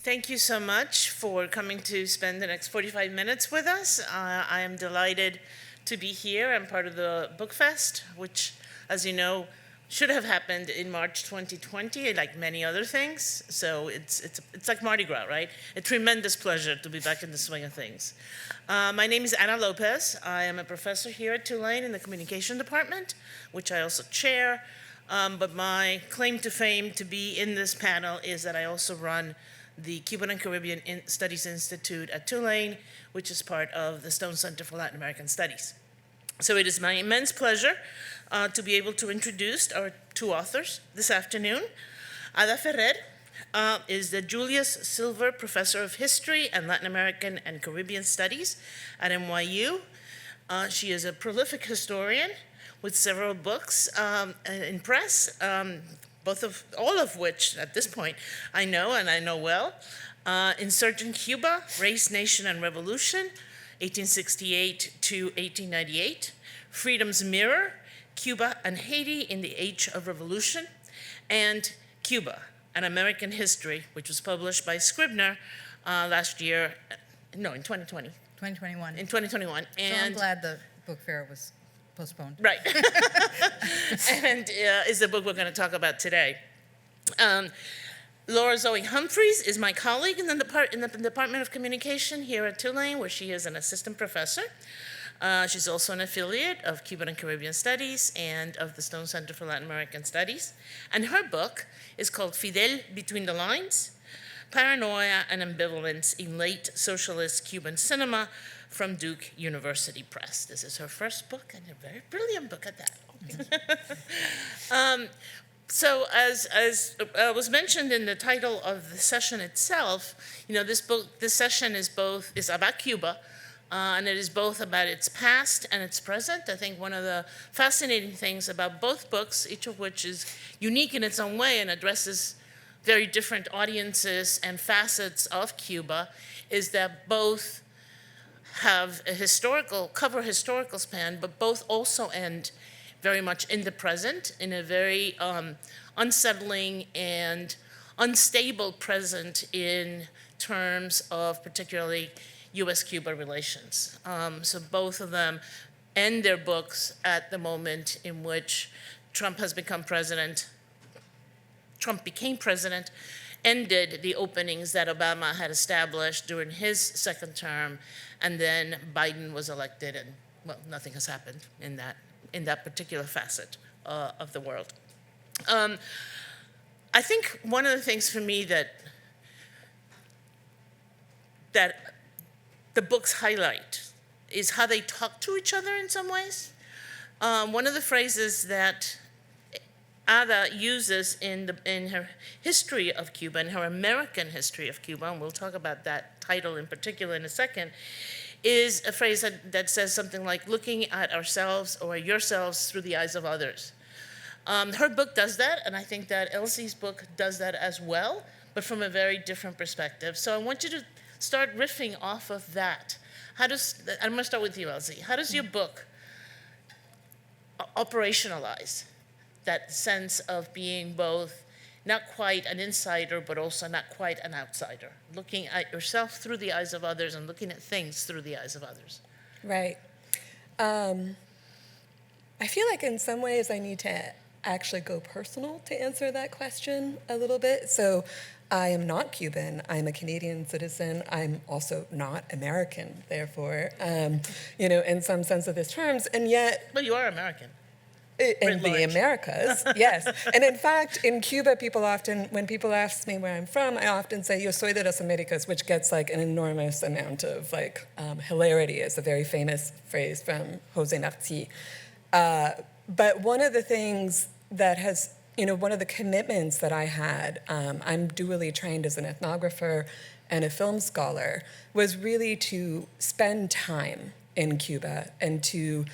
Thank you so much for coming to spend the next 45 minutes with us. I am delighted to be here. I'm part of the Bookfest, which, as you know, should have happened in March 2020, like many other things. So it's like Mardi Gras, right? A tremendous pleasure to be back in the swing of things. My name is Ana Lopez. I am a professor here at Tulane in the Communication Department, which I also chair. But my claim to fame to be in this panel is that I also run the Cuban and Caribbean Studies Institute at Tulane, which is part of the Stone Center for Latin American Studies. So it is my immense pleasure to be able to introduce our two authors this afternoon. Ada Ferrer is the Julius Silver Professor of History and Latin American and Caribbean Studies at NYU. She is a prolific historian with several books in press, all of which, at this point, I know and I know well. Insurgent Cuba, Race, Nation, and Revolution, 1868 to 1898. Freedom's Mirror, Cuba and Haiti in the Age of Revolution. And Cuba, An American History, which was published by Scribner last year, in 2020. 2021. In 2021. And so I'm glad the book fair was postponed. Right. And is the book we're going to talk about today. Laura-Zoe Humphreys is my colleague in the Department of Communication here at Tulane, where she is an assistant professor. She's also an affiliate of Cuban and Caribbean Studies and of the Stone Center for Latin American Studies. And her book is called Fidel Between the Lines, Paranoia and Ambivalence in Late Socialist Cuban Cinema, from Duke University Press. This is her first book, and a very brilliant book at that. So as was mentioned in the title of the session itself, this session is about Cuba, and it is both about its past and its present. I think one of the fascinating things about both books, each of which is unique in its own way and addresses very different audiences and facets of Cuba, is that both have cover historical span, but both also end very much in the present, in a very unsettling and unstable present in terms of particularly U.S.-Cuba relations. So both of them end their books at the moment in which Trump became president, ended the openings that Obama had established during his second term, and then Biden was elected, and well, nothing has happened in that particular facet of the world. I think one of the things for me that the books highlight is how they talk to each other in some ways. One of the phrases that Ada uses in her history of Cuba, in her American history of Cuba, and we'll talk about that title in particular in a second, is a phrase that says something like looking at ourselves or yourselves through the eyes of others. Her book does that, and I think that Elsie's book does that as well, but from a very different perspective. So I want you to start riffing off of that. I'm going to start with you, Elsie. How does your book operationalize that sense of being both not quite an insider, but also not quite an outsider, looking at yourself through the eyes of others and looking at things through the eyes of others? Right. I feel like in some ways I need to actually go personal to answer that question a little bit. So I am not Cuban. I'm a Canadian citizen. I'm also not American, therefore, in some sense of these terms. And yet... Well, you are American. In the Americas, yes. And in fact, in Cuba, when people ask me where I'm from, I often say, yo soy de las Americas, which gets like an enormous amount of hilarity. It's a very famous phrase from Jose Marti. But one of the things that has, one of the commitments that I had, I'm dually trained as an ethnographer and a film scholar, was really to spend time in Cuba and to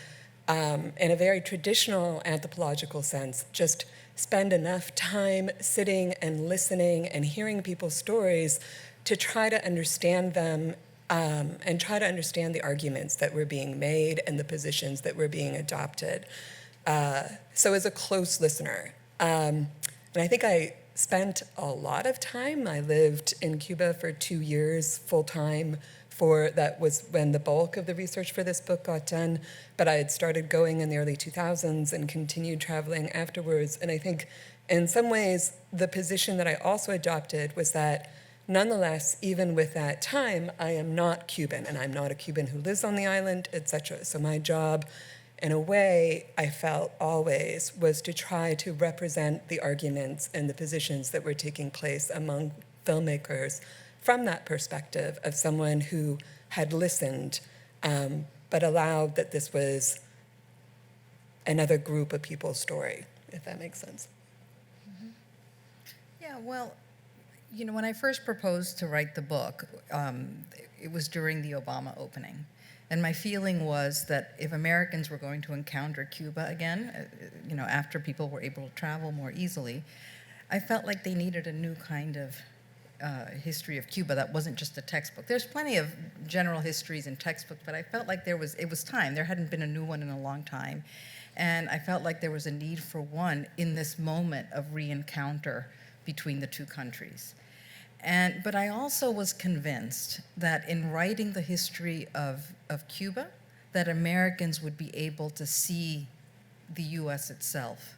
in a very traditional anthropological sense, just spend enough time sitting and listening and hearing people's stories to try to understand them and try to understand the arguments that were being made and the positions that were being adopted. So as a close listener, and I think I spent a lot of time. I lived in Cuba for 2 years full-time. That was when the bulk of the research for this book got done, but I had started going in the early 2000s and continued traveling afterwards. And I think in some ways, the position that I also adopted was that nonetheless, even with that time, I am not Cuban, and I'm not a Cuban who lives on the island, etc. So my job, in a way, I felt always, was to try to represent the arguments and the positions that were taking place among filmmakers from that perspective of someone who had listened, but allowed that this was another group of people's story, if that makes sense. Yeah, well, you know, when I first proposed to write the book, it was during the Obama opening. And my feeling was that if Americans were going to encounter Cuba again, you know, after people were able to travel more easily, I felt like they needed a new kind of history of Cuba that wasn't just a textbook. There's plenty of general histories in textbooks, but I felt like it was time. There hadn't been a new one in a long time. And I felt like there was a need for one in this moment of re-encounter between the two countries. But I also was convinced that in writing the history of Cuba, that Americans would be able to see the U.S. itself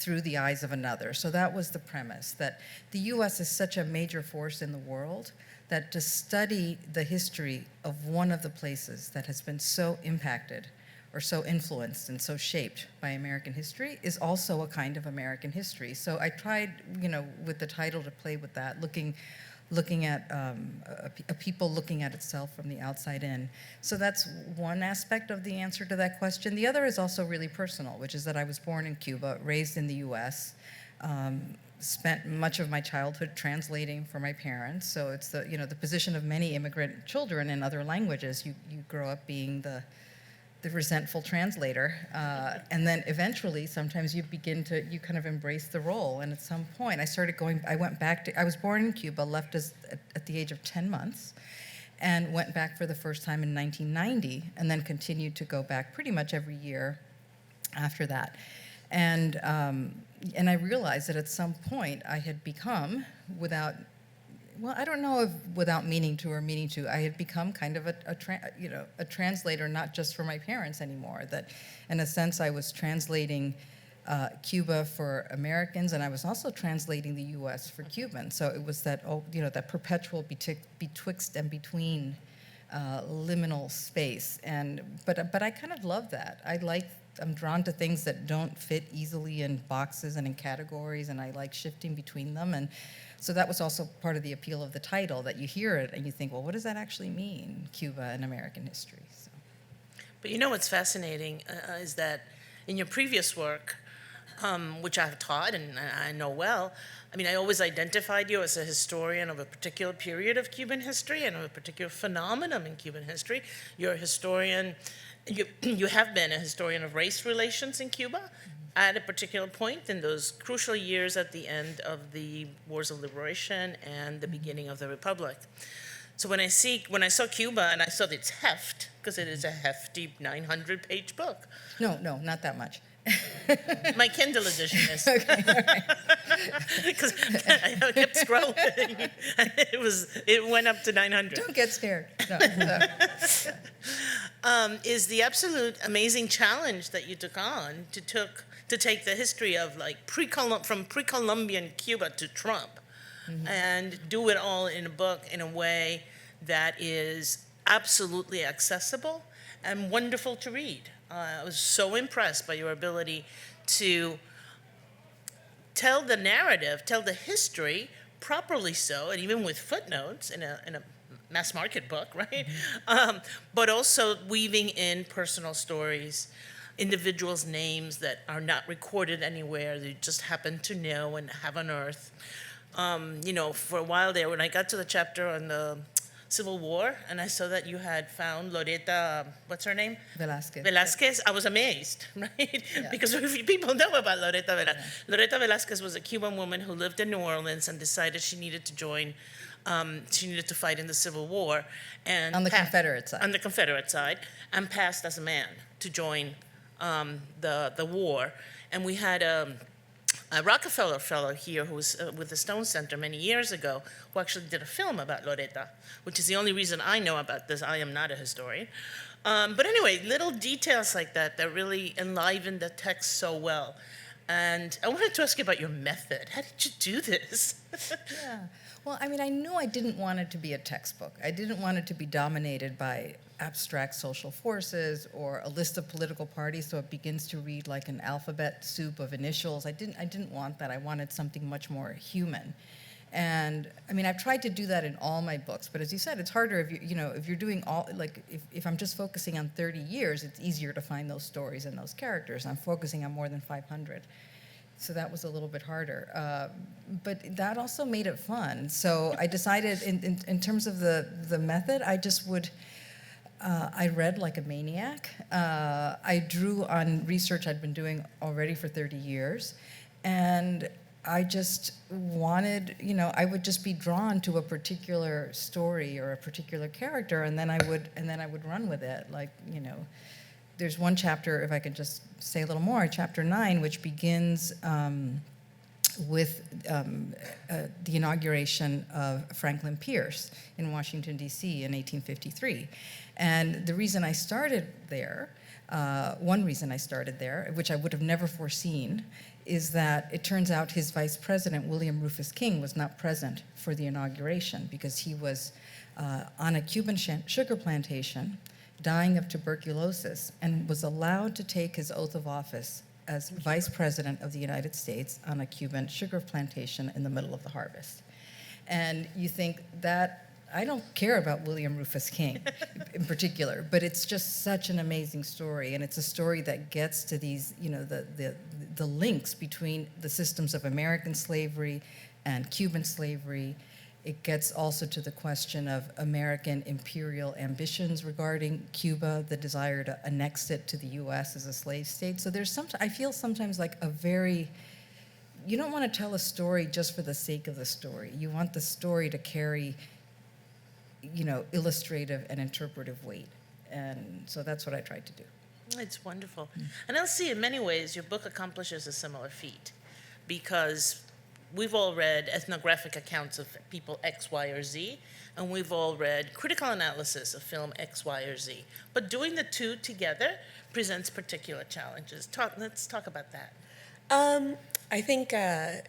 through the eyes of another. So that was the premise, that the U.S. is such a major force in the world that to study the history of one of the places that has been so impacted or so influenced and so shaped by American history is also a kind of American history. So I tried, you know, with the title to play with that, looking at a people looking at itself from the outside in. So that's one aspect of the answer to that question. The other is also really personal, which is that I was born in Cuba, raised in the U.S., spent much of my childhood translating for my parents. So it's the position of many immigrant children in other languages. You grow up being the resentful translator, and then eventually, sometimes you kind of embrace the role. And at some point, I was born in Cuba, left at the age of 10 months, and went back for the first time in 1990, and then continued to go back pretty much every year after that. And I realized that at some point, I had become, I don't know if without meaning to or meaning to, I had become kind of a translator, not just for my parents anymore. That, in a sense, I was translating Cuba for Americans, and I was also translating the U.S. for Cubans. So it was that perpetual betwixt and between liminal space. But I kind of love that. I'm drawn to things that don't fit easily in boxes and in categories, and I like shifting between them. And so that was also part of the appeal of the title, that you hear it and you think, well, what does that actually mean, Cuba and American history? So. But you know what's fascinating is that in your previous work, which I've taught and I know well, I mean, I always identified you as a historian of a particular period of Cuban history and of a particular phenomenon in Cuban history. You're a historian, you have been a historian of race relations in Cuba at a particular point in those crucial years at the end of the Wars of Liberation and the beginning of the Republic. So when I saw Cuba and I saw its heft, because it is a hefty 900-page book. No, not that much. My Kindle edition is. Okay, all right. Because I kept scrolling. It went up to 900. Don't get scared. No. Is the absolute amazing challenge that you took on to take the history of from pre-Columbian Cuba to Trump, and do it all in a book in a way that is absolutely accessible and wonderful to read. I was so impressed by your ability to tell the narrative, tell the history properly so, and even with footnotes in a mass market book, right? But also weaving in personal stories, individuals' names that are not recorded anywhere, they just happen to know and have unearthed. For a while there, when I got to the chapter on the Civil War, and I saw that you had found Loreta, what's her name? Velázquez. I was amazed, right? Yeah. Because very few people know about Loreta Velázquez. Yeah. Loreta Velázquez was a Cuban woman who lived in New Orleans and decided she needed to join. She needed to fight in the Civil War, and on the Confederate side. On the Confederate side, and passed as a man to join the war. And we had a Rockefeller fellow here who was with the Stone Center many years ago, who actually did a film about Loretta, which is the only reason I know about this. I am not a historian. But anyway, little details like that that really enliven the text so well. And I wanted to ask you about your method. How did you do this? Yeah. Well, I mean, I knew I didn't want it to be a textbook. I didn't want it to be dominated by abstract social forces or a list of political parties, so it begins to read like an alphabet soup of initials. I didn't want that. I wanted something much more human. And I mean, I've tried to do that in all my books, but as you said, it's harder if if you're doing all, like if I'm just focusing on 30 years, it's easier to find those stories and those characters. I'm focusing on more than 500. So that was a little bit harder, but that also made it fun. So I decided, in terms of the method, I just would, I read like a maniac. I drew on research I'd been doing already for 30 years, and I just wanted, I would just be drawn to a particular story or a particular character, and then I would run with it, like, There's one chapter, if I could just say a little more, chapter 9, which begins with the inauguration of Franklin Pierce in Washington, D.C. in 1853. And the reason I started there, one reason I started there, which I would have never foreseen, is that it turns out his vice president, William Rufus King, was not present for the inauguration because he was on a Cuban sugar plantation, dying of tuberculosis, and was allowed to take his oath of office as Vice President of the United States on a Cuban sugar plantation in the middle of the harvest. And you think that, I don't care about William Rufus King in particular, but it's just such an amazing story, and it's a story that gets to these, the links between the systems of American slavery and Cuban slavery. It gets also to the question of American imperial ambitions regarding Cuba, the desire to annex it to the U.S. as a slave state. So I feel sometimes like you don't want to tell a story just for the sake of the story. You want the story to carry, illustrative and interpretive weight. And so that's what I tried to do. It's wonderful. And I'll see, in many ways, your book accomplishes a similar feat, because we've all read ethnographic accounts of people X, Y, or Z, and we've all read critical analysis of film X, Y, or Z. But doing the two together presents particular challenges. Let's talk about that. I think, I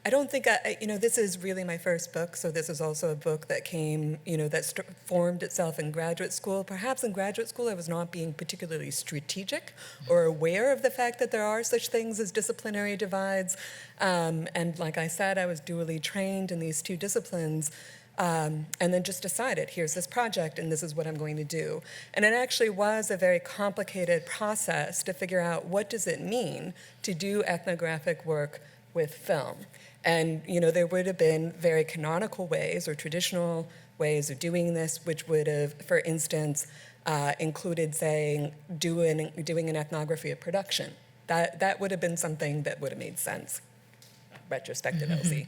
don't think, this is really my first book, so this is also a book that came, that formed itself in graduate school. Perhaps in graduate school I was not being particularly strategic or aware of the fact that there are such things as disciplinary divides. And like I said, I was dually trained in these two disciplines, and then just decided, here's this project and this is what I'm going to do. And it actually was a very complicated process to figure out, what does it mean to do ethnographic work with film? And there would have been very canonical ways or traditional ways of doing this, which would have, for instance, included saying doing an ethnography of production. That would have been something that would have made sense, retrospective LZ.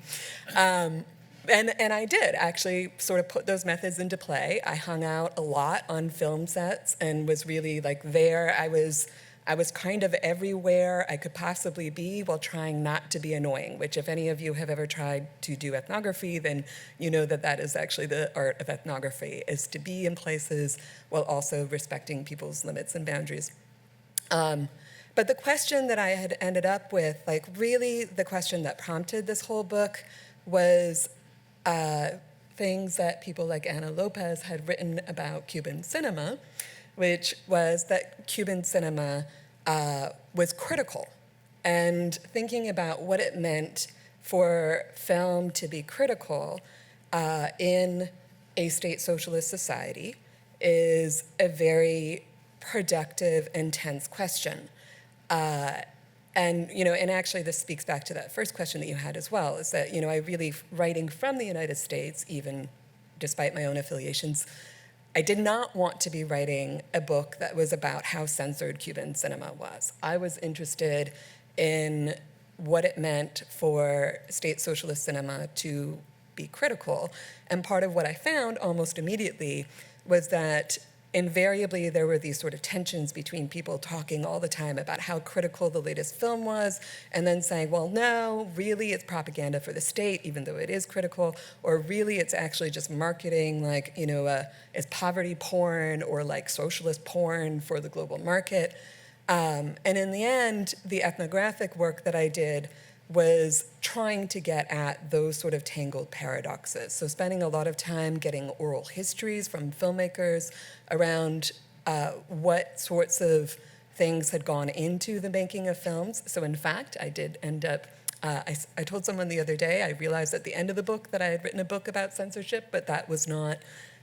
And I did actually sort of put those methods into play. I hung out a lot on film sets and was really there. I was kind of everywhere I could possibly be while trying not to be annoying, which if any of you have ever tried to do ethnography, then you know that is actually the art of ethnography, is to be in places while also respecting people's limits and boundaries. But the question that I had ended up with, really the question that prompted this whole book, was things that people like Ana Lopez had written about Cuban cinema, which was that Cuban cinema was critical. And thinking about what it meant for film to be critical in a state socialist society is a very productive and tense question. And actually this speaks back to that first question that you had as well, is that, I really, writing from the United States, even despite my own affiliations, I did not want to be writing a book that was about how censored Cuban cinema was. I was interested in what it meant for state socialist cinema to be critical. And part of what I found almost immediately was that invariably there were these sort of tensions between people talking all the time about how critical the latest film was, and then saying, well, no, really it's propaganda for the state, even though it is critical, or really it's actually just marketing, like, it's poverty porn or like socialist porn for the global market. And in the end, the ethnographic work that I did was trying to get at those sort of tangled paradoxes. So spending a lot of time getting oral histories from filmmakers around what sorts of things had gone into the making of films. So in fact, I did end up, I told someone the other day, I realized at the end of the book that I had written a book about censorship, but that was not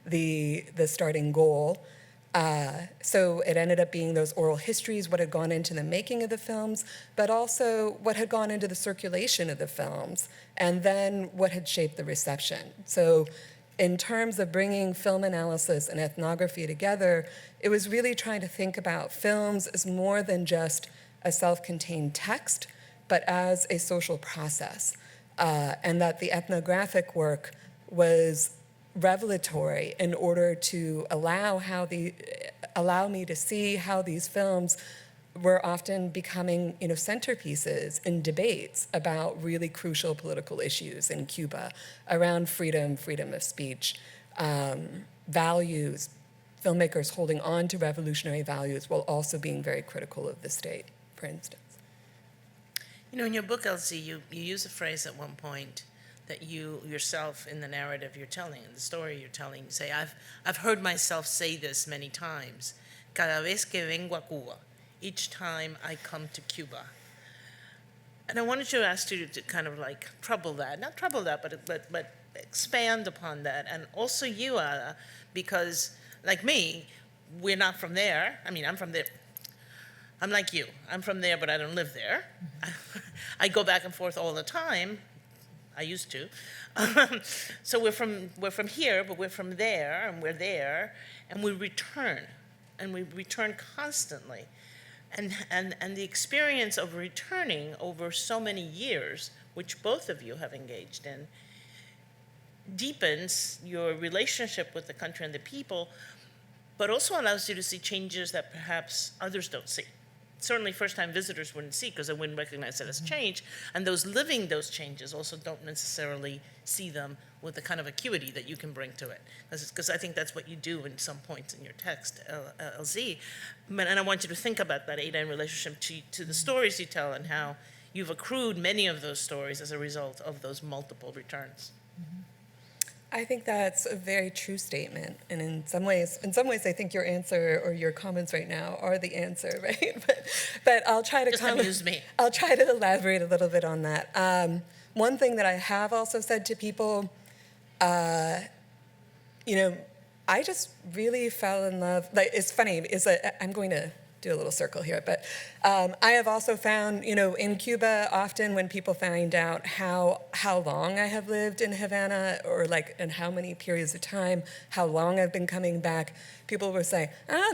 the starting goal. So it ended up being those oral histories, what had gone into the making of the films, but also what had gone into the circulation of the films, and then what had shaped the reception. So in terms of bringing film analysis and ethnography together, it was really trying to think about films as more than just a self-contained text, but as a social process, and that the ethnographic work was revelatory in order to allow me to see how these films were often becoming, centerpieces in debates about really crucial political issues in Cuba around freedom of speech, values, filmmakers holding on to revolutionary values while also being very critical of the state, for instance. In your book, Elsie, you use a phrase at one point that you yourself, in the narrative you're telling, in the story you're telling, you say, I've heard myself say this many times. Cada vez que vengo a Cuba, each time I come to Cuba. And I wanted to ask you to kind of like not trouble that, but expand upon that. And also you, Ada, because like me, we're not from there. I mean, I'm from there. I'm like you. I'm from there, but I don't live there. I go back and forth all the time. I used to. So we're from here, but we're from there, and we're there, and we return constantly. And the experience of returning over so many years, which both of you have engaged in, deepens your relationship with the country and the people, but also allows you to see changes that perhaps others don't see. Certainly first-time visitors wouldn't see because they wouldn't recognize it as change, and those living those changes also don't necessarily see them with the kind of acuity that you can bring to it. Because I think that's what you do in some points in your text, LZ. And I want you to think about that, Ada, in relationship to the stories you tell and how you've accrued many of those stories as a result of those multiple returns. I think that's a very true statement, and in some ways, I think your answer or your comments right now are the answer, right? But I'll try to amuse me. I'll try to elaborate a little bit on that. One thing that I have also said to people, I just really fell in love. Like, it's funny, I'm going to do a little circle here, but I have also found, in Cuba, often when people find out how long I have lived in Havana, or and how many periods of time, how long I've been coming back, people will say,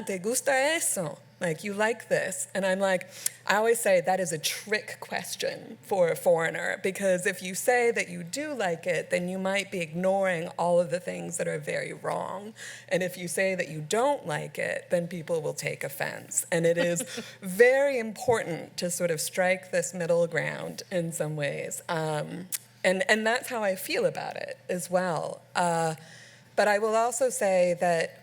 ¿te gusta eso? Like, you like this? And I'm like, I always say that is a trick question for a foreigner, because if you say that you do like it, then you might be ignoring all of the things that are very wrong. And if you say that you don't like it, then people will take offense. And it is very important to sort of strike this middle ground in some ways. And that's how I feel about it as well. But I will also say that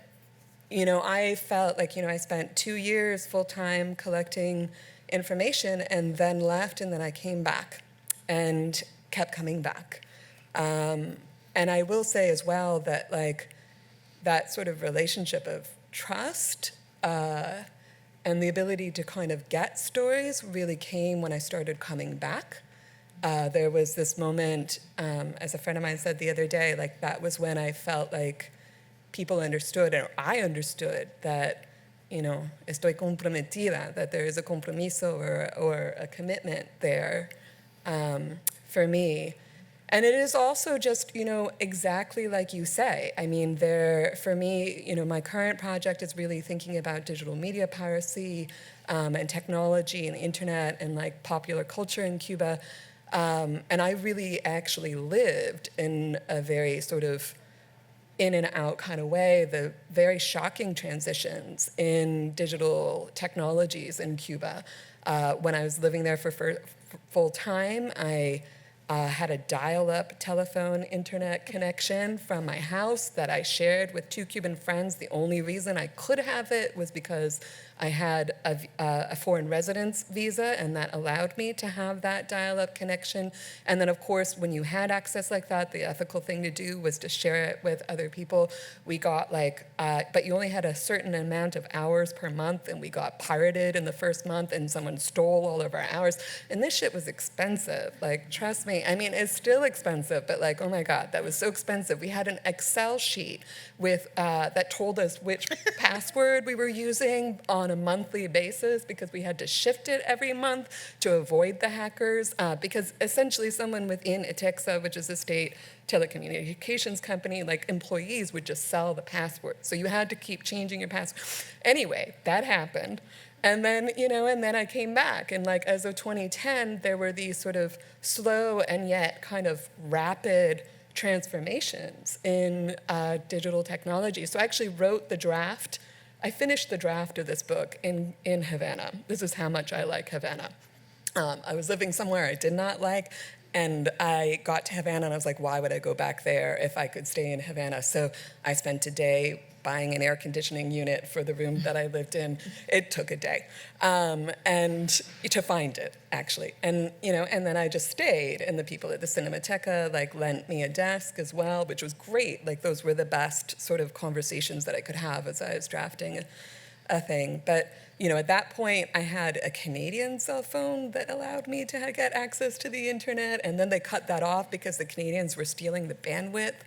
I felt like, I spent 2 years full-time collecting information and then left, and then I came back and kept coming back. And I will say as well that that sort of relationship of trust and the ability to kind of get stories really came when I started coming back. There was this moment, as a friend of mine said the other day, that was when I felt like people understood, or I understood, that, estoy comprometida, that there is a compromiso or a commitment there for me. And it is also just, exactly like you say. I mean, for me, my current project is really thinking about digital media piracy and technology and the internet and popular culture in Cuba. And I really actually lived in a very sort of in and out kind of way, the very shocking transitions in digital technologies in Cuba. When I was living there for full time, I had a dial-up telephone internet connection from my house that I shared with 2 Cuban friends. The only reason I could have it was because I had a foreign residence visa, and that allowed me to have that dial-up connection. And then, of course, when you had access like that, the ethical thing to do was to share it with other people. We got but you only had a certain amount of hours per month, and we got pirated in the first month, and someone stole all of our hours. And this shit was expensive. Like, trust me. I mean, it's still expensive, but like, oh my God, that was so expensive. We had an Excel sheet with that told us which password we were using on a monthly basis, because we had to shift it every month to avoid the hackers, because essentially someone within Itixa, which is a state telecommunications company, like employees would just sell the password. So you had to keep changing your password. Anyway, that happened. And then, and then I came back, and like as of 2010, there were these sort of slow and yet kind of rapid transformations in digital technology. So I actually wrote the draft. I finished the draft of this book in Havana. This is how much I like Havana. I was living somewhere I did not like, and I got to Havana, and I was like, why would I go back there if I could stay in Havana? So I spent a day buying an air conditioning unit for the room that I lived in. It took a day, and to find it, actually. And and then I just stayed, and the people at the Cinemateca like lent me a desk as well, which was great. Like those were the best sort of conversations that I could have as I was drafting a thing. But at that point, I had a Canadian cell phone that allowed me to get access to the internet, and then they cut that off because the Canadians were stealing the bandwidth.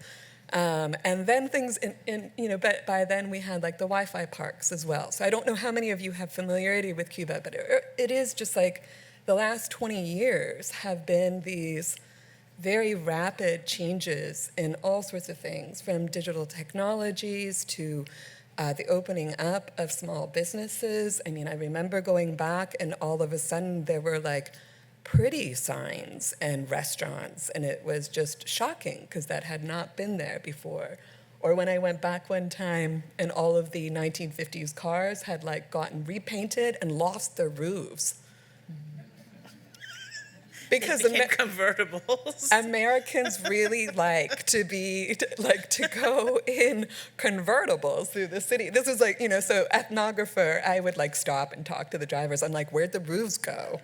And then things, but by then we had like the Wi-Fi parks as well. So I don't know how many of you have familiarity with Cuba, but it is just like the last 20 years have been these very rapid changes in all sorts of things, from digital technologies to the opening up of small businesses. I mean, I remember going back, and all of a sudden there were like pretty signs and restaurants, and it was just shocking because that had not been there before. Or when I went back one time, and all of the 1950s cars had like gotten repainted and lost their roofs. Because convertibles. Americans really like to go in convertibles through the city. This was like, so ethnographer, I would like stop and talk to the drivers. I'm like, where'd the roofs go?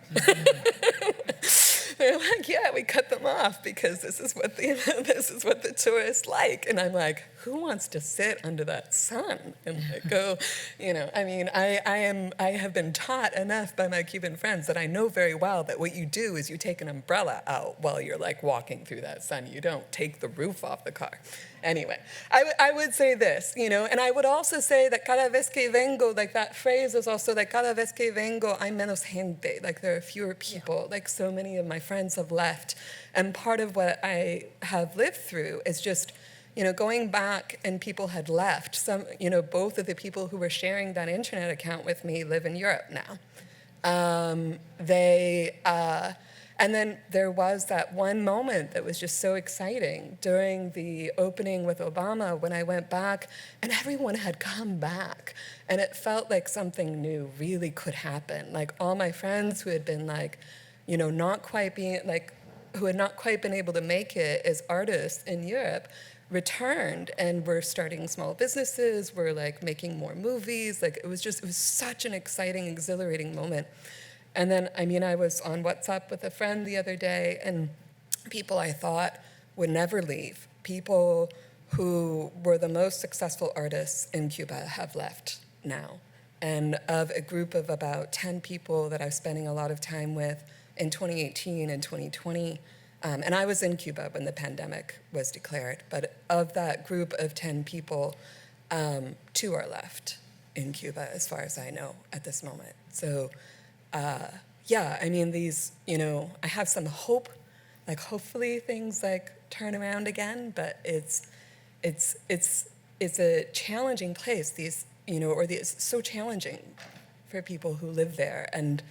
They're like, yeah, we cut them off because this is what the tourists like. And I'm like, who wants to sit under that sun and like go, I mean, I have been taught enough by my Cuban friends that I know very well that what you do is you take an umbrella out while you're like walking through that sun. You don't take the roof off the car. Anyway, I would say this, and I would also say that cada vez que vengo, like that phrase is also like cada vez que vengo hay menos gente, like there are fewer people, like so many of my friends have left. And part of what I have lived through is just, going back, and people had left. Some, both of the people who were sharing that internet account with me live in Europe now. And then there was that one moment that was just so exciting during the opening with Obama when I went back, and everyone had come back, and it felt like something new really could happen. Like all my friends who had been like, not quite being like, who had not quite been able to make it as artists in Europe, returned and were starting small businesses, were like making more movies. Like it was such an exciting, exhilarating moment. And then, I was on WhatsApp with a friend the other day, and people I thought would never leave, people who were the most successful artists in Cuba have left now. And of a group of about 10 people that I was spending a lot of time with in 2018 and 2020, and I was in Cuba when the pandemic was declared, but of that group of 10 people, 2 are left in Cuba, as far as I know at this moment. So, these, I have some hope, like hopefully things like turn around again, but it's a challenging place, it's so challenging for people who live there. And,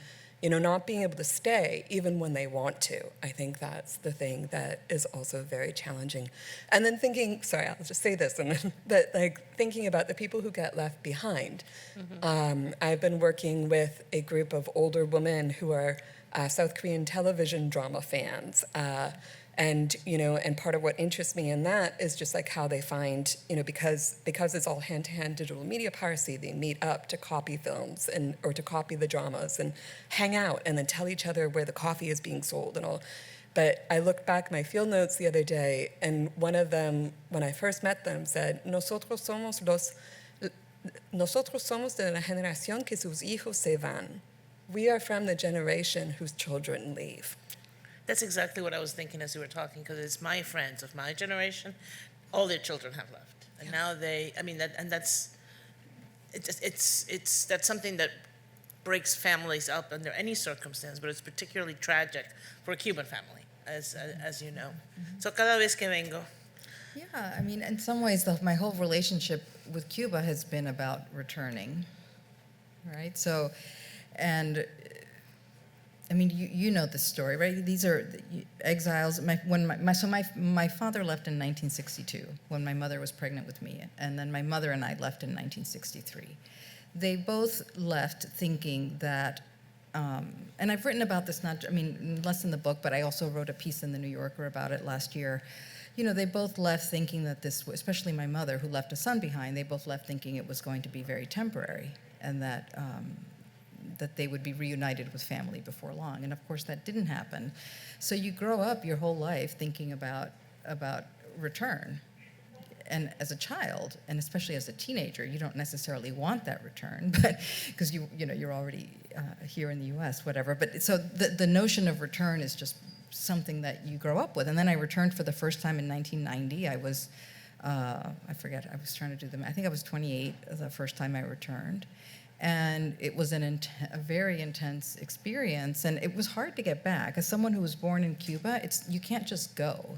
not being able to stay even when they want to. I think that's the thing that is also very challenging. And then thinking, sorry, I'll just say this, and then, but like thinking about the people who get left behind. I've been working with a group of older women who are South Korean television drama fans. And part of what interests me in that is just like how they find, because it's all hand-to-hand digital media piracy, they meet up to copy films or to copy the dramas and hang out and then tell each other where the coffee is being sold and all. But I looked back my field notes the other day, and one of them, when I first met them, said, nosotros somos de la generación que sus hijos se van. We are from the generation whose children leave. That's exactly what I was thinking as you were talking, because it's my friends of my generation, all their children have left. And now that's something that breaks families up under any circumstance, but it's particularly tragic for a Cuban family, as you know. So cada vez que vengo. Yeah, I mean, in some ways, my whole relationship with Cuba has been about returning, right? So, and I mean, you know the story, right? These are exiles. My father left in 1962 when my mother was pregnant with me, and then my mother and I left in 1963. They both left thinking that, and I've written about this, less in the book, but I also wrote a piece in the New Yorker about it last year. They both left thinking that this, especially my mother, who left a son behind, they both left thinking it was going to be very temporary, and that they would be reunited with family before long. And of course that didn't happen. So you grow up your whole life thinking about return. And as a child, and especially as a teenager, you don't necessarily want that return, but because you're already here in the U.S., whatever. But so the notion of return is just something that you grow up with. And then I returned for the first time in 1990. I was, I forget, I was trying to do the math. I think I was 28 the first time I returned. And it was a very intense experience, and it was hard to get back. As someone who was born in Cuba, you can't just go.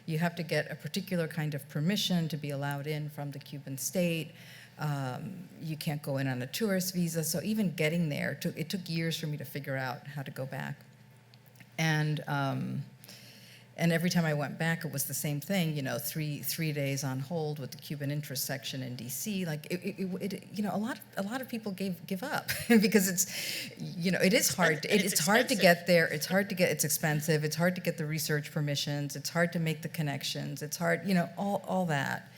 You have to get a particular kind of permission to be allowed in from the Cuban state. You can't go in on a tourist visa. So even getting there, it took years for me to figure out how to go back. And every time I went back, it was the same thing. 3 days on hold with the Cuban interest section in D.C. Like a lot of people give up because it is hard. It's hard to get there. It's hard to get. It's expensive. It's hard to get the research permissions. It's hard to make the connections. It's hard. All that.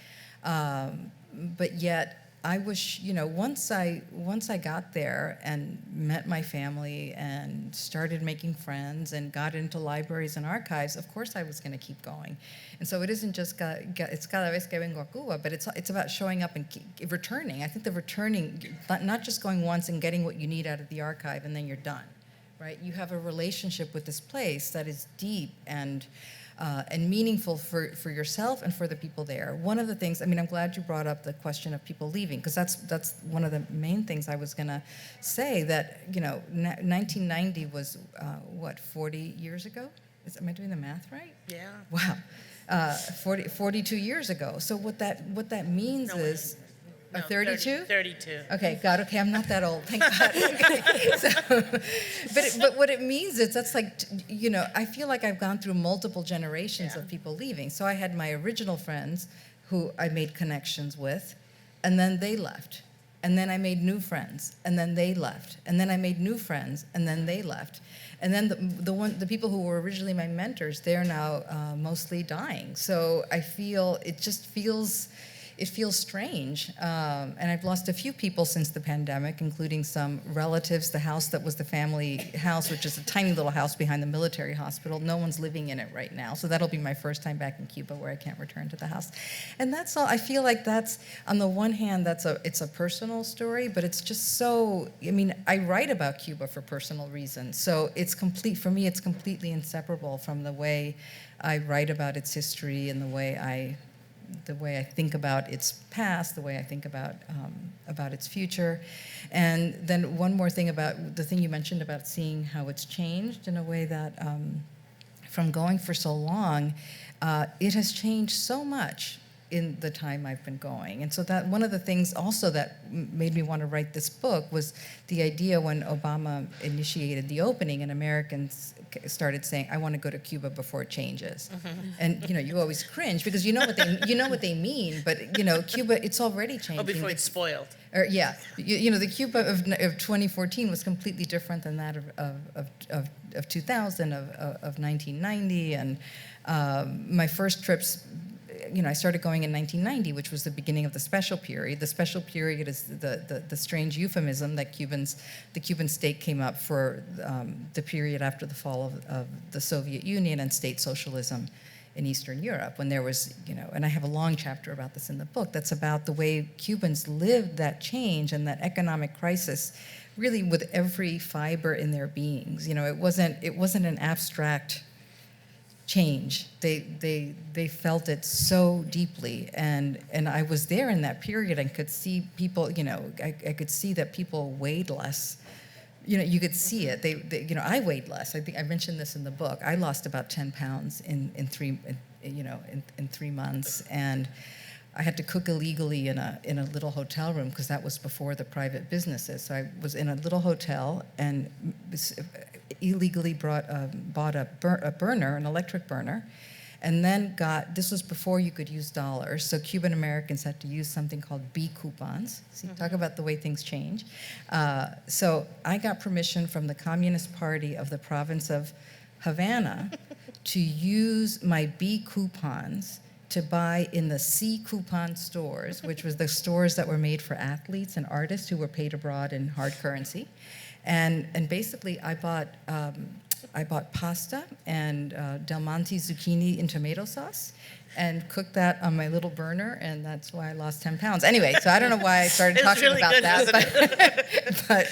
But yet, I was, once I got there and met my family and started making friends and got into libraries and archives, of course I was going to keep going. And so it isn't just it's cada vez que vengo a Cuba, but it's about showing up and returning. I think the returning, not just going once and getting what you need out of the archive and then you're done, right? You have a relationship with this place that is deep and meaningful for yourself and for the people there. One of the things, I'm glad you brought up the question of people leaving, because that's one of the main things I was going to say, that 1990 was 40 years ago? Am I doing the math right? Yeah. Wow. 42 years ago. So what that means is. No, 32? 32. Okay, God, okay, I'm not that old, thank God. Okay. But what it means is that's like, I feel like I've gone through multiple generations of people leaving. So I had my original friends who I made connections with, and then they left. And then I made new friends, and then they left. And then I made new friends, and then they left. And then the people who were originally my mentors, they're now mostly dying. So I feel, it feels strange. And I've lost a few people since the pandemic, including some relatives. The house that was the family house, which is a tiny little house behind the military hospital, no one's living in it right now. So that'll be my first time back in Cuba where I can't return to the house. And that's all. I feel like that's, on the one hand, it's a personal story, but it's just so, I write about Cuba for personal reasons. So for me, it's completely inseparable from the way I write about its history and the way I think about its past, the way I think about its future. And then one more thing about the thing you mentioned about seeing how it's changed in a way that, from going for so long, it has changed so much in the time I've been going. And so that one of the things also that made me want to write this book was the idea when Obama initiated the opening and Americans started saying, I want to go to Cuba before it changes. And you always cringe because you know what they mean, but Cuba, it's already changing. Oh, before it's spoiled. Or, yeah, the Cuba of 2014 was completely different than that of 2000, of 1990, and my first trips, I started going in 1990, which was the beginning of the special period. The special period is the strange euphemism that the Cuban state came up for the period after the fall of the Soviet Union and state socialism in Eastern Europe, when there was, and I have a long chapter about this in the book, that's about the way Cubans lived that change and that economic crisis really with every fiber in their beings. It wasn't an abstract change. They felt it so deeply, and I was there in that period and could see people, I could see that people weighed less. You could see it. I weighed less. I think I mentioned this in the book. I lost about 10 pounds in 3 months, and I had to cook illegally in a little hotel room because that was before the private businesses. So I was in a little hotel and illegally bought a burner, an electric burner, and then this was before you could use dollars, so Cuban Americans had to use something called B coupons. See, talk about the way things change. So I got permission from the Communist Party of the province of Havana to use my B coupons to buy in the C coupon stores, which was the stores that were made for athletes and artists who were paid abroad in hard currency. And basically I bought pasta and Del Monte zucchini in tomato sauce and cooked that on my little burner, and that's why I lost 10 pounds. Anyway, so I don't know why I started talking really about good, that,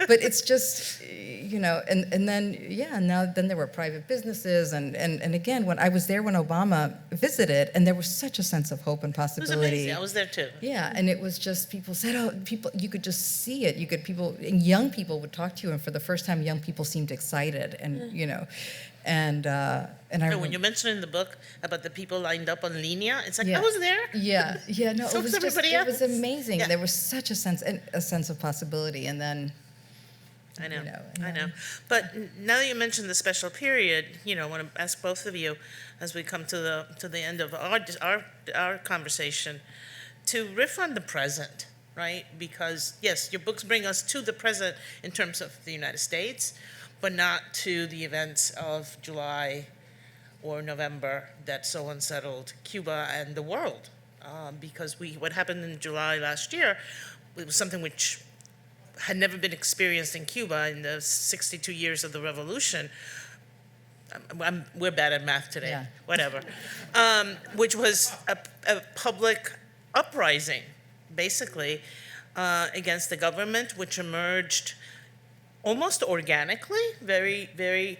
but it's just, and then there were private businesses, and again, when I was there when Obama visited, and there was such a sense of hope and possibility. It was amazing. I was there too. Yeah, and it was just, people said, you could just see it. Young people would talk to you, and for the first time, young people seemed excited, and and I when you mentioned in the book about the people lined up on Linea, it's like, Yeah. I was there. Yeah, no, So it was was just, everybody it was else. amazing. Yeah. There was such a sense of possibility, and then. I know, and I know. then- But now that you mentioned the special period, I want to ask both of you, as we come to the end of our conversation, to riff on the present, right? Because yes, your books bring us to the present in terms of the United States, but not to the events of July or November that so unsettled Cuba and the world. Because what happened in July last year, it was something which had never been experienced in Cuba in the 62 years of the revolution. We're bad at math today, Yeah. whatever. Which was a public uprising, basically, against the government, which emerged almost organically, very, very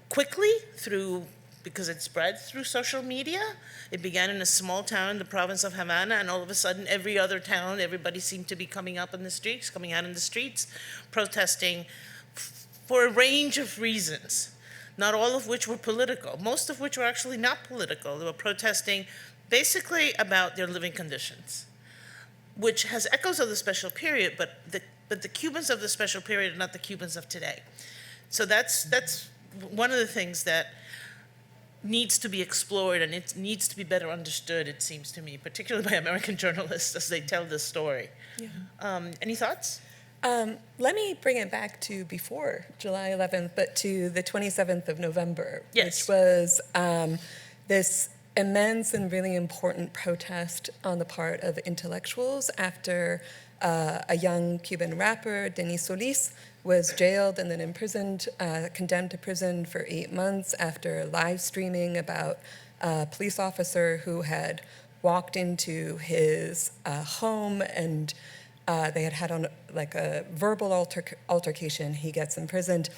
quickly because it spread through social media. It began in a small town in the province of Havana, and all of a sudden, every other town, everybody seemed to be coming out in the streets, protesting for a range of reasons, not all of which were political, most of which were actually not political. They were protesting basically about their living conditions, which has echoes of the special period, but the Cubans of the special period are not the Cubans of today. So that's one of the things that needs to be explored, and it needs to be better understood, it seems to me, particularly by American journalists as they tell this story. Yeah. Any thoughts? Let me bring it back to before July 11th, but to the 27th of November, Yes. which was this immense and really important protest on the part of intellectuals after a young Cuban rapper, Denis Solis, was jailed and then imprisoned, condemned to prison for 8 months after live streaming about a police officer who had walked into his home and they had on like a verbal altercation. He gets imprisoned.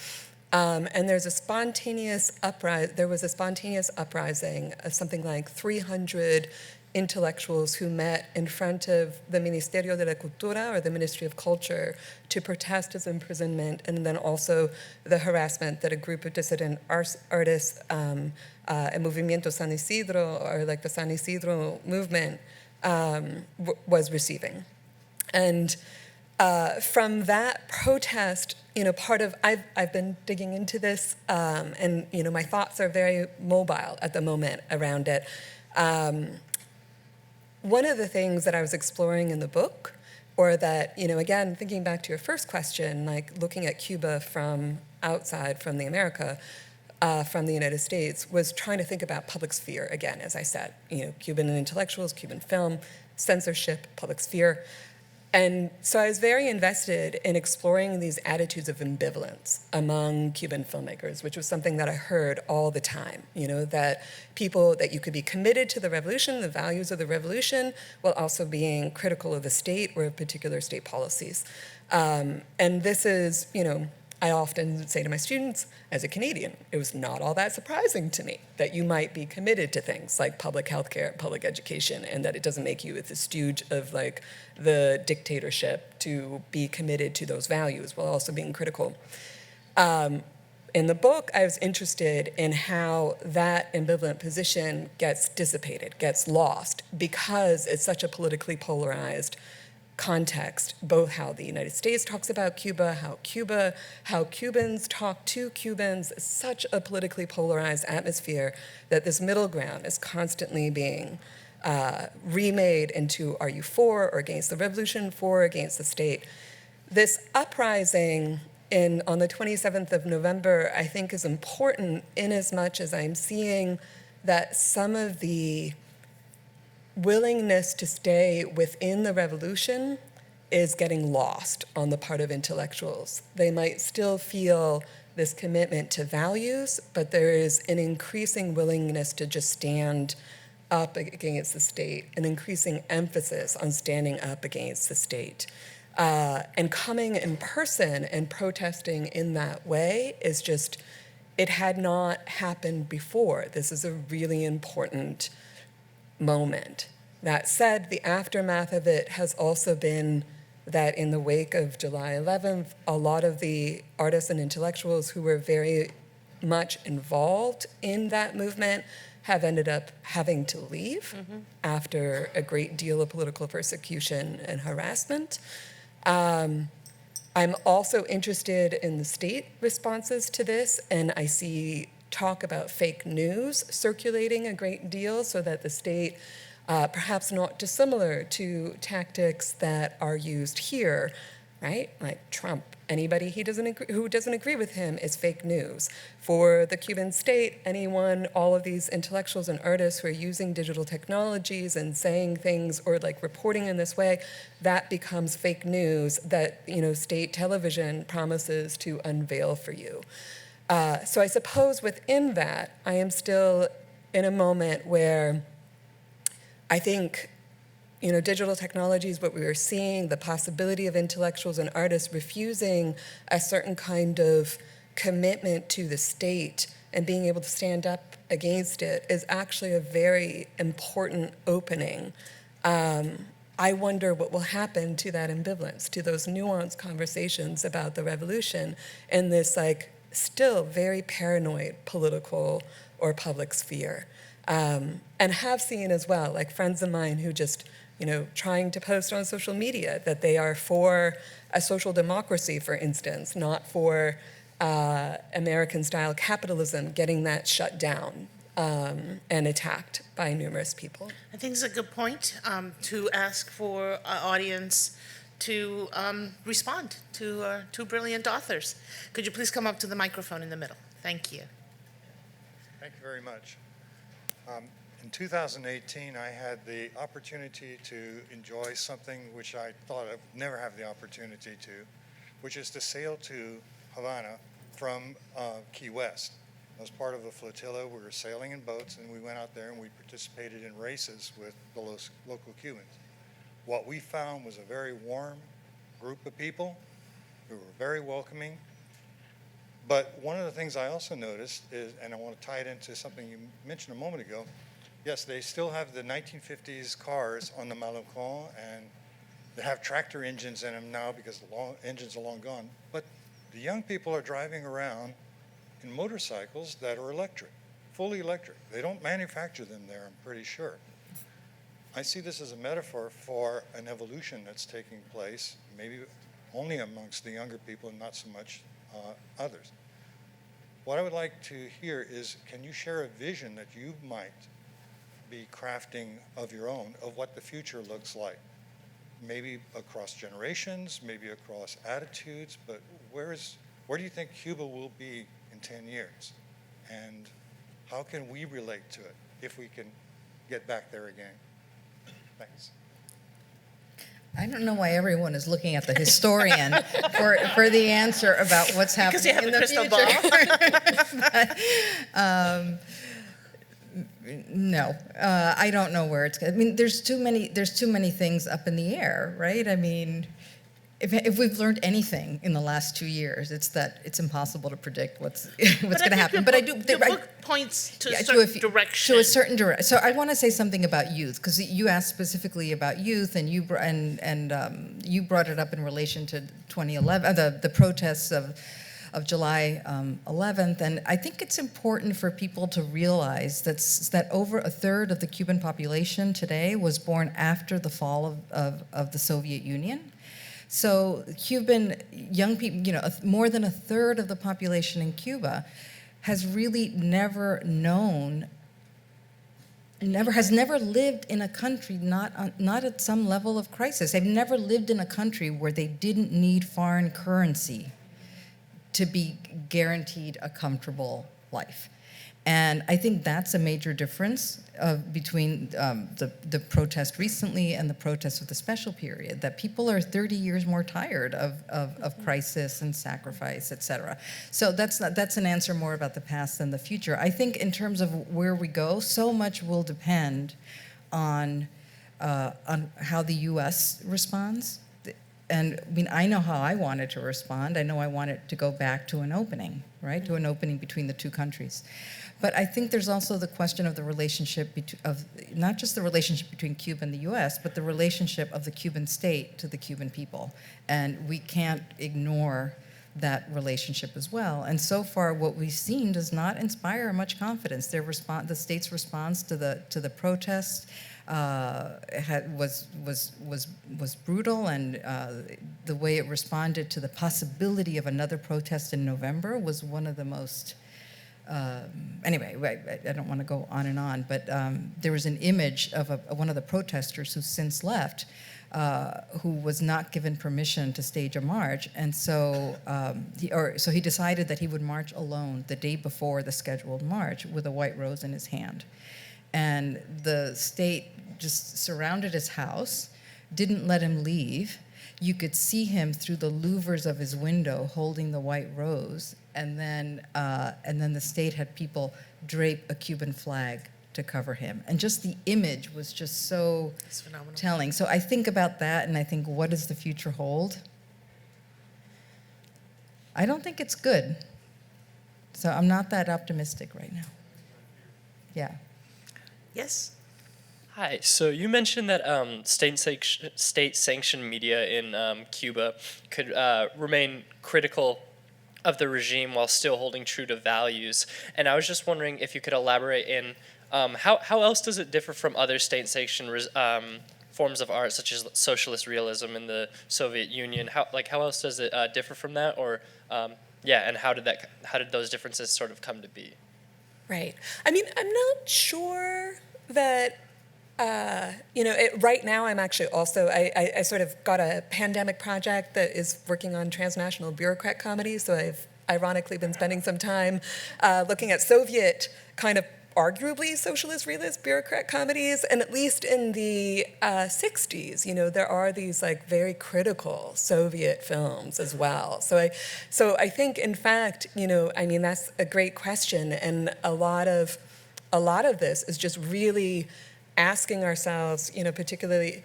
And there was a spontaneous uprising of something like 300 intellectuals who met in front of the Ministerio de la Cultura, or the Ministry of Culture, to protest his imprisonment, and then also the harassment that a group of dissident artists, El Movimiento San Isidro, or like the San Isidro movement, was receiving. And from that protest, part of, I've been digging into this, and my thoughts are very mobile at the moment around it. One of the things that I was exploring in the book, or that, again, thinking back to your first question, like looking at Cuba from outside, from the United States, was trying to think about public sphere again, as I said, Cuban intellectuals, Cuban film, censorship, public sphere. And so I was very invested in exploring these attitudes of ambivalence among Cuban filmmakers, which was something that I heard all the time, that you could be committed to the revolution, the values of the revolution, while also being critical of the state or of particular state policies. And this is, I often say to my students, as a Canadian, it was not all that surprising to me that you might be committed to things like public healthcare, public education, and that it doesn't make you the stooge of like the dictatorship to be committed to those values while also being critical. In the book, I was interested in how that ambivalent position gets dissipated, gets lost, because it's such a politically polarized context, both how the United States talks about Cuba, how Cubans talk to Cubans. It's such a politically polarized atmosphere that this middle ground is constantly being remade into, are you for or against the revolution, for or against the state? This uprising on the 27th of November, I think, is important in as much as I'm seeing that some of the willingness to stay within the revolution is getting lost on the part of intellectuals. They might still feel this commitment to values, but there is an increasing willingness to just stand up against the state, an increasing emphasis on standing up against the state. And coming in person and protesting in that way is just, it had not happened before. This is a really important moment. That said, the aftermath of it has also been that in the wake of July 11th, a lot of the artists and intellectuals who were very much involved in that movement have ended up having to leave after a great deal of political persecution and harassment. I'm also interested in the state responses to this, and I see talk about fake news circulating a great deal, so that the state, perhaps not dissimilar to tactics that are used here, right? Like Trump, anybody who doesn't agree with him is fake news. For the Cuban state, all of these intellectuals and artists who are using digital technologies and saying things or like reporting in this way, that becomes fake news that, state television promises to unveil for you. So I suppose within that, I am still in a moment where I think, digital technologies, what we are seeing, the possibility of intellectuals and artists refusing a certain kind of commitment to the state and being able to stand up against it is actually a very important opening. I wonder what will happen to that ambivalence, to those nuanced conversations about the revolution in this still very paranoid political or public sphere. And have seen as well, friends of mine who just, trying to post on social media that they are for a social democracy, for instance, not for American-style capitalism, getting that shut down and attacked by numerous people. I think it's a good point to ask for our audience to respond to our two brilliant authors. Could you please come up to the microphone in the middle? Thank you. Thank you very much. In 2018, I had the opportunity to enjoy something which I thought I would never have the opportunity to, which is to sail to Havana from Key West. I was part of a flotilla. We were sailing in boats, and we went out there and we participated in races with the local Cubans. What we found was a very warm group of people who were very welcoming. But one of the things I also noticed is, and I want to tie it into something you mentioned a moment ago, Yes, they still have the 1950s cars on the Malecon, and they have tractor engines in them now because the engines are long gone. But the young people are driving around in motorcycles that are electric, fully electric. They don't manufacture them there, I'm pretty sure. I see this as a metaphor for an evolution that's taking place, maybe only amongst the younger people and not so much others. What I would like to hear is, can you share a vision that you might be crafting of your own of what the future looks like? Maybe across generations, maybe across attitudes, but where do you think Cuba will be in 10 years? And how can we relate to it if we can get back there again? Thanks. I don't know why everyone is looking at the historian for the answer about what's happening Because you have in a the crystal future. No, I don't know where it's. I mean, there's too many things up in the air, right? I mean, if we've learned anything in the last 2 years, it's that it's impossible to predict what's going to happen. But The book points to a certain direction. To a certain direction. So I want to say something about youth, because you asked specifically about youth, and you brought it up in relation to 2011, the protests of July 11th, and I think it's important for people to realize that over a third of the Cuban population today was born after the fall of the Soviet Union. So Cuban young people, more than a third of the population in Cuba has really never lived in a country not at some level of crisis. They've never lived in a country where they didn't need foreign currency to be guaranteed a comfortable life. And I think that's a major difference between the protest recently and the protest of the special period, that people are 30 years more tired of crisis and sacrifice, et cetera. So that's an answer more about the past than the future. I think in terms of where we go, so much will depend on how the U.S. responds. And I mean, I know how I wanted to respond. I know I wanted to go back to an opening, right? To an opening between the two countries. But I think there's also the question of the relationship of not just the relationship between Cuba and the U.S., but the relationship of the Cuban state to the Cuban people. And we can't ignore that relationship as well. And so far, what we've seen does not inspire much confidence. The state's response to the protest was brutal, and the way it responded to the possibility of another protest in November was one of the most. Anyway, I don't want to go on and on, but there was an image of one of the protesters who's since left, who was not given permission to stage a march, and so he decided that he would march alone the day before the scheduled march with a white rose in his hand. And the state just surrounded his house, didn't let him leave. You could see him through the louvers of his window holding the white rose, and then the state had people drape a Cuban flag to cover him. And just the image was just so telling. So I think about that, and I think, what does the future hold? I don't think it's good. So I'm not that optimistic right now. Yeah. Yes? Hi. So you mentioned that state-sanctioned media in Cuba could remain critical of the regime while still holding true to values. And I was just wondering if you could elaborate in how else does it differ from other state-sanctioned forms of art, such as socialist realism in the Soviet Union? How else does it differ from that? Or and how did those differences sort of come to be? Right. I mean, I'm not sure that, right now I'm actually also, I sort of got a pandemic project that is working on transnational bureaucrat comedy, so I've ironically been spending some time looking at Soviet kind of arguably socialist realist bureaucrat comedies, and at least in the 60s, there are these like very critical Soviet films as well. So I think, in fact, that's a great question, and a lot of this is just really asking ourselves, particularly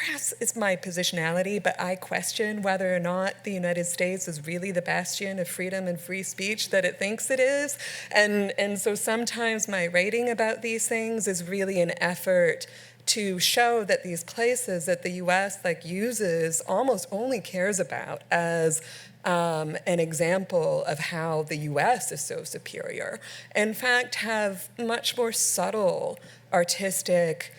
perhaps it's my positionality, but I question whether or not the United States is really the bastion of freedom and free speech that it thinks it is. And so sometimes my writing about these things is really an effort to show that these places that the US uses, almost only cares about as an example of how the US is so superior, in fact have much more subtle artistic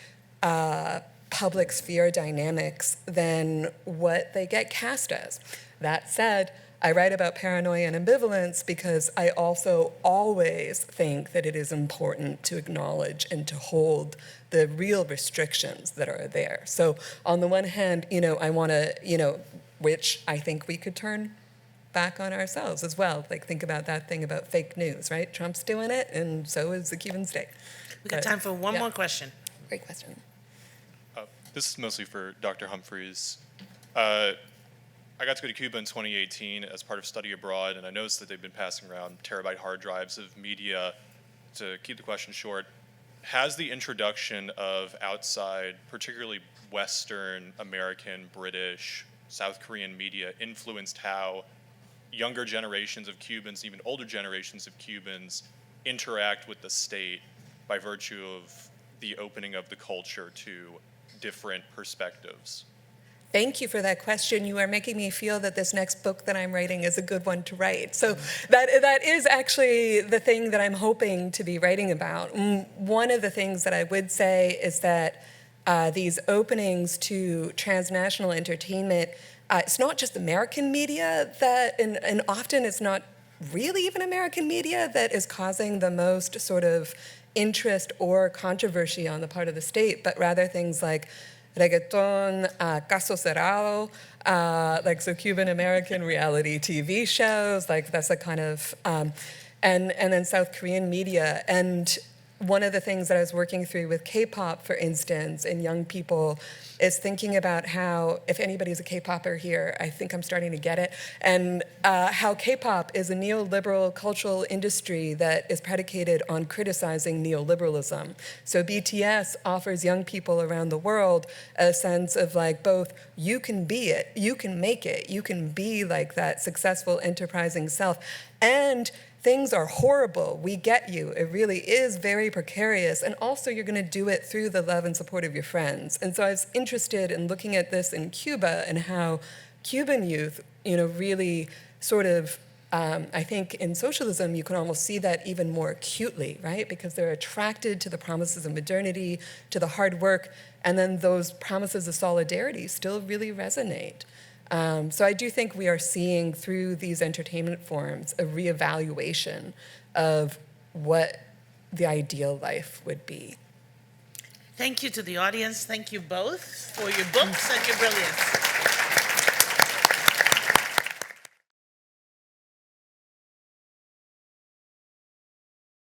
public sphere dynamics than what they get cast as. That said, I write about paranoia and ambivalence because I also always think that it is important to acknowledge and to hold the real restrictions that are there. So on the one hand, I want to, which I think we could turn back on ourselves as well. Think about that thing about fake news, right? Trump's doing it, and so is the Cuban state. We got time for one more question. Great question. This is mostly for Dr. Humphreys. I got to go to Cuba in 2018 as part of study abroad, and I noticed that they've been passing around terabyte hard drives of media. To keep the question short, has the introduction of outside, particularly Western, American, British, South Korean media influenced how younger generations of Cubans, even older generations of Cubans, interact with the state by virtue of the opening of the culture to different perspectives? Thank you for that question. You are making me feel that this next book that I'm writing is a good one to write. So that is actually the thing that I'm hoping to be writing about. One of the things that I would say is that these openings to transnational entertainment, it's not just American media that, and often it's not really even American media that is causing the most sort of interest or controversy on the part of the state, but rather things like reggaeton, caso cerrado, so Cuban-American reality TV shows, that's a kind of, and then South Korean media. And one of the things that I was working through with K-pop, for instance, and young people, is thinking about how, if anybody's a K-popper here, I think I'm starting to get it, and how K-pop is a neoliberal cultural industry that is predicated on criticizing neoliberalism. So BTS offers young people around the world a sense of both, you can be it, you can make it, you can be that successful, enterprising self, and things are horrible, we get you. It really is very precarious. And also you're gonna do it through the love and support of your friends. And so I was interested in looking at this in Cuba and how Cuban youth, really sort of, I think in socialism, you can almost see that even more acutely, right? Because they're attracted to the promises of modernity, to the hard work, and then those promises of solidarity still really resonate. So I do think we are seeing through these entertainment forms a reevaluation of what the ideal life would be. Thank you to the audience. Thank you both for your books and your brilliance.